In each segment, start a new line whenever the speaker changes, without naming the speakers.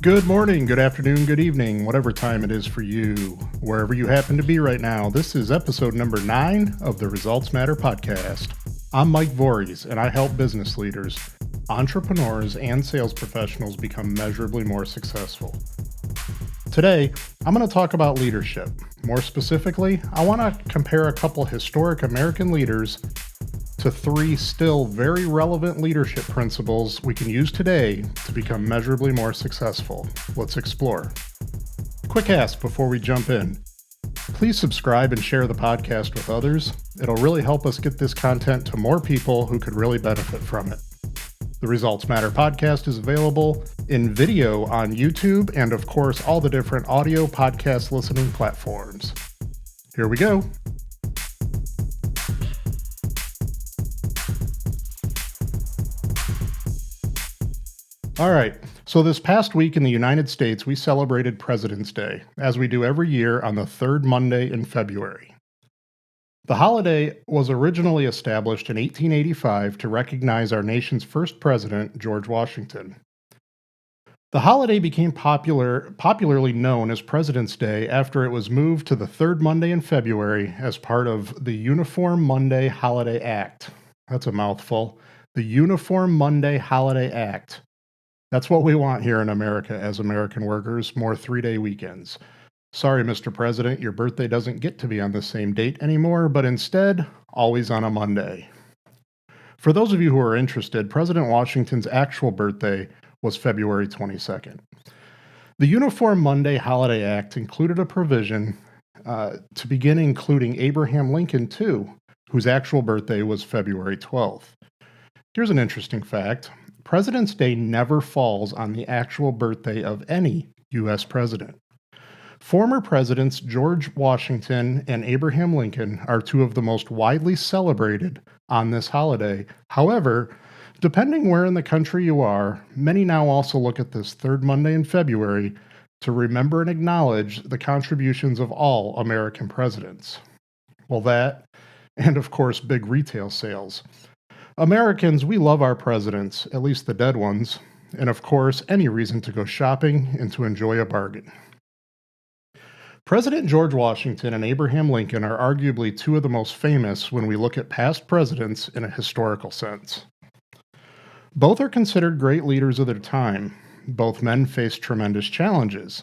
Good morning, good afternoon, good evening, whatever time it is for you, wherever you happen to be right now. This is episode number 9 of the Results Matter podcast. I'm Mike Voories, and I help business leaders, entrepreneurs, and sales professionals become measurably more successful. Today, I'm going to talk about leadership. More specifically, I want to compare a couple historic American leaders to 3 still very relevant leadership principles we can use today to become measurably more successful. Let's explore. Quick ask before we jump in. Please subscribe and share the podcast with others. It'll really help us get this content to more people who could really benefit from it. The Results Matter podcast is available in video on YouTube and, of course, all the different audio podcast listening platforms. Here we go. All right, so this past week in the United States, we celebrated President's Day, as we do every year on the third Monday in February. The holiday was originally established in 1885 to recognize our nation's first president, George Washington. The holiday became popularly known as President's Day after it was moved to the third Monday in February as part of the Uniform Monday Holiday Act. That's a mouthful. The Uniform Monday Holiday Act. That's what we want here in America as American workers, more 3-day weekends. Sorry, Mr. President, your birthday doesn't get to be on the same date anymore, but instead, always on a Monday. For those of you who are interested, President Washington's actual birthday was February 22nd. The Uniform Monday Holiday Act included a provision to begin including Abraham Lincoln, too, whose actual birthday was February 12th. Here's an interesting fact. President's Day never falls on the actual birthday of any U.S. president. Former presidents George Washington and Abraham Lincoln are 2 of the most widely celebrated on this holiday. However, depending where in the country you are, many now also look at this third Monday in February to remember and acknowledge the contributions of all American presidents. Well, that, and of course, big retail sales. Americans, we love our presidents, at least the dead ones, and of course, any reason to go shopping and to enjoy a bargain. President George Washington and Abraham Lincoln are arguably 2 of the most famous when we look at past presidents in a historical sense. Both are considered great leaders of their time. Both men faced tremendous challenges.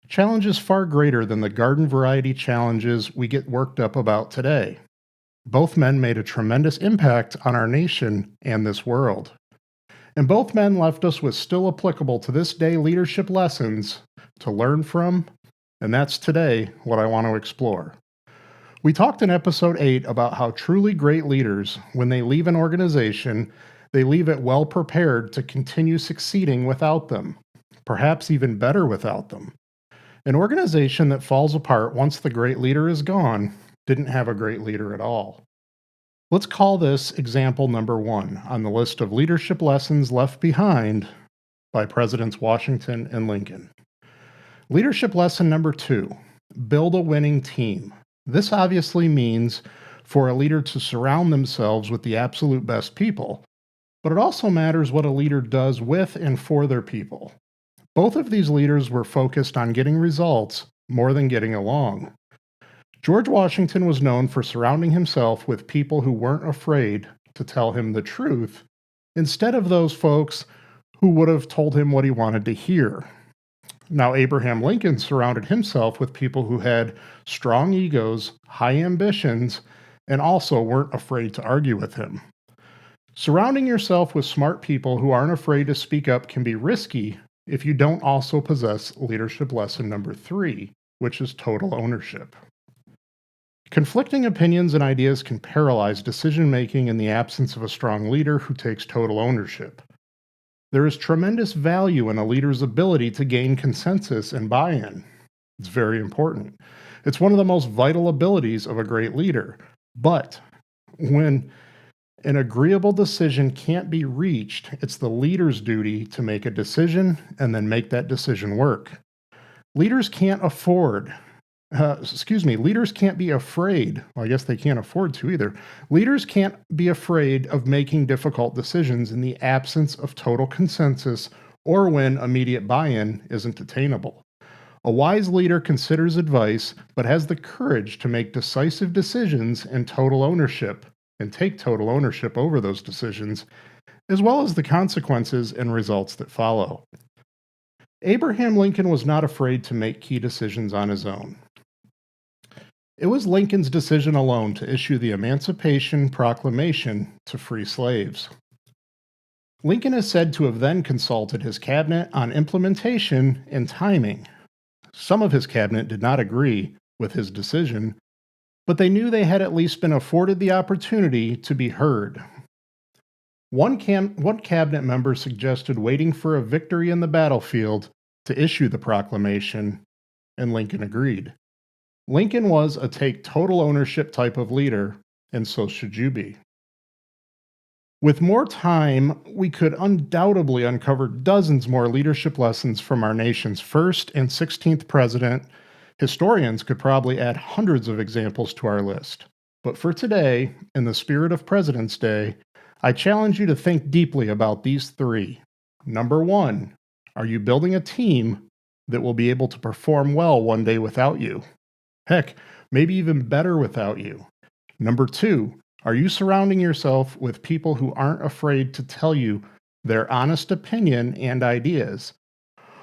Challenges far greater than the garden variety challenges we get worked up about today. Both men made a tremendous impact on our nation and this world. And both men left us with still applicable to this day leadership lessons to learn from, and that's today what I want to explore. We talked in episode 8 about how truly great leaders, when they leave an organization, they leave it well prepared to continue succeeding without them, perhaps even better without them. An organization that falls apart once the great leader is gone didn't have a great leader at all. Let's call this example number 1 on the list of leadership lessons left behind by Presidents Washington and Lincoln. Leadership lesson number 2, build a winning team. This obviously means for a leader to surround themselves with the absolute best people, but it also matters what a leader does with and for their people. Both of these leaders were focused on getting results more than getting along. George Washington was known for surrounding himself with people who weren't afraid to tell him the truth, instead of those folks who would have told him what he wanted to hear. Now, Abraham Lincoln surrounded himself with people who had strong egos, high ambitions, and also weren't afraid to argue with him. Surrounding yourself with smart people who aren't afraid to speak up can be risky if you don't also possess leadership lesson number 3, which is total ownership. Conflicting opinions and ideas can paralyze decision-making in the absence of a strong leader who takes total ownership. There is tremendous value in a leader's ability to gain consensus and buy-in. It's very important. It's one of the most vital abilities of a great leader. But when an agreeable decision can't be reached, it's the leader's duty to make a decision and then make that decision work. Leaders can't be afraid. Well, I guess they can't afford to either. Leaders can't be afraid of making difficult decisions in the absence of total consensus or when immediate buy-in isn't attainable. A wise leader considers advice, but has the courage to make decisive decisions and take total ownership over those decisions, as well as the consequences and results that follow. Abraham Lincoln was not afraid to make key decisions on his own. It was Lincoln's decision alone to issue the Emancipation Proclamation to free slaves. Lincoln is said to have then consulted his cabinet on implementation and timing. Some of his cabinet did not agree with his decision, but they knew they had at least been afforded the opportunity to be heard. One cabinet member suggested waiting for a victory in the battlefield to issue the proclamation, and Lincoln agreed. Lincoln was a take total ownership type of leader, and so should you be. With more time, we could undoubtedly uncover dozens more leadership lessons from our nation's first and 16th president. Historians could probably add hundreds of examples to our list. But for today, in the spirit of President's Day, I challenge you to think deeply about these three. Number one, are you building a team that will be able to perform well one day without you? Heck, maybe even better without you. Number two, are you surrounding yourself with people who aren't afraid to tell you their honest opinion and ideas?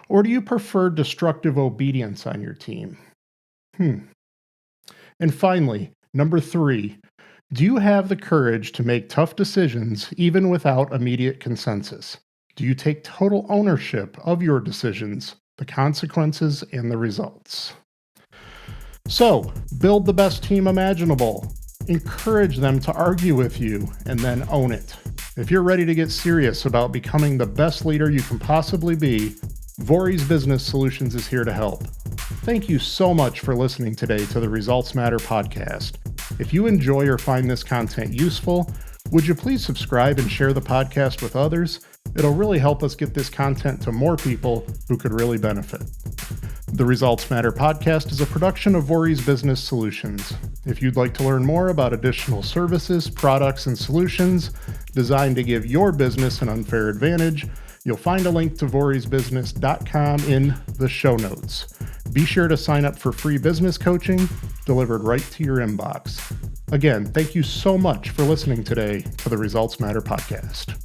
Or do you prefer destructive obedience on your team? And finally, number three, do you have the courage to make tough decisions even without immediate consensus? Do you take total ownership of your decisions, the consequences, and the results? So, build the best team imaginable. Encourage them to argue with you, and then own it. If you're ready to get serious about becoming the best leader you can possibly be, Voories Business Solutions is here to help. Thank you so much for listening today to the Results Matter podcast. If you enjoy or find this content useful, would you please subscribe and share the podcast with others? It'll really help us get this content to more people who could really benefit. The Results Matter podcast is a production of Voories Business Solutions. If you'd like to learn more about additional services, products, and solutions designed to give your business an unfair advantage, you'll find a link to VooriesBusiness.com in the show notes. Be sure to sign up for free business coaching delivered right to your inbox. Again, thank you so much for listening today to the Results Matter podcast.